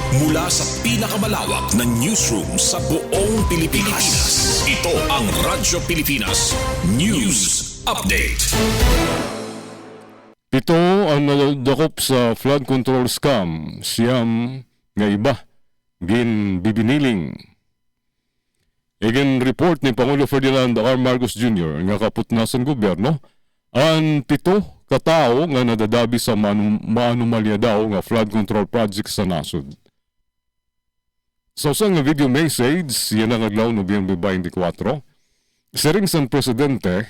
Mula sa pinakamalawak na newsroom sa buong Pilipinas. Ito ang Radyo Pilipinas News Update. Ito ang nadakop sa flood control scam. Siyam nga iba gin bibiniling. Again report ni Pangulo Ferdinand R. Marcos Jr. nga kaputnasan gobyerno ang 7 katao nga nadadabi sa maanumalya daw nga flood control project sa nasod. Sa usang nga video message, yan ang adlaw Nobyembre 24, siring sang presidente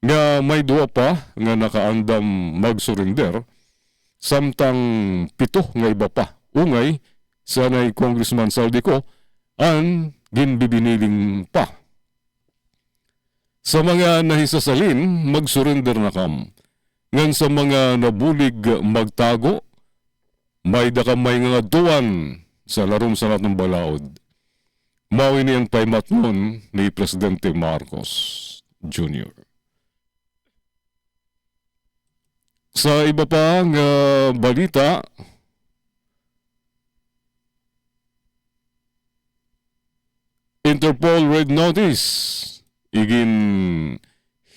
nga may duwa pa nga nakaandam mag-surrender, samtang 7 nga iba pa. Ungay, sanay Congressman Saldico, ang ginbibiniling pa. Sa mga nahisasalin, mag-surrender na kam. Ngan sa mga nabulig magtago, may dakamay nga duwan sa larom sa natong balaod. Mao ini ang paymatnon ni Presidente Marcos Jr. Sa iba pang balita, Interpol Red Notice igin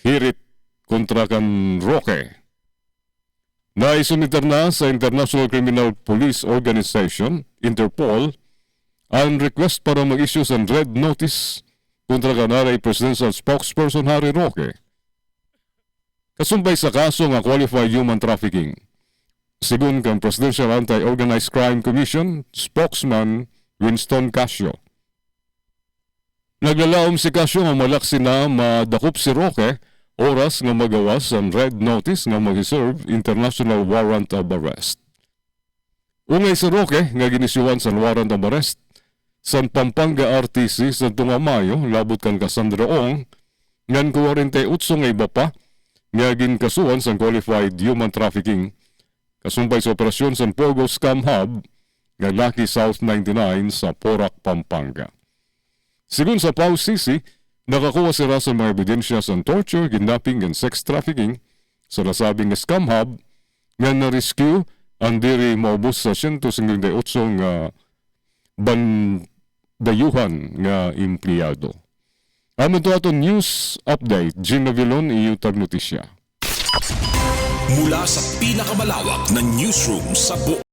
hirit kontra kan Roque. Naisumiter na sa International Criminal Police Organization, Interpol, ang request para mag-issue sa red notice kontra kanaray Presidential Spokesperson Harry Roque. Kasumbay sa kaso nga qualified human trafficking. Sigun kang Presidential Anti-Organized Crime Commission, spokesman Winston Casio. Naglalaom si Casio nga malaksi na madakop si Roque oras nga magawas ang red notice nga mag-serve international warrant of arrest. Ungay si Roque nga ginisyuan sa warrant of arrest sa Pampanga RTC sa tunga Mayo labot kan Cassandra Ong ngan 48 nga iba pa nga ginkasuan sa qualified human trafficking kasumbay sa operasyon sa Pogo Scam Hub nga Lucky South 99 sa Porac, Pampanga. Sigun sa PAO-CC, nakakuha sila sa mga ebidensya sa torture, kidnapping, and sex trafficking sa nasabing scam hub nga na-rescue ang diri maubos sa 158 nga bandayuhan nga empleyado. Amin to ato news update, Gina Vilon, Iyutag Notisya. Mula sa pinakamalawak na newsroom sa buong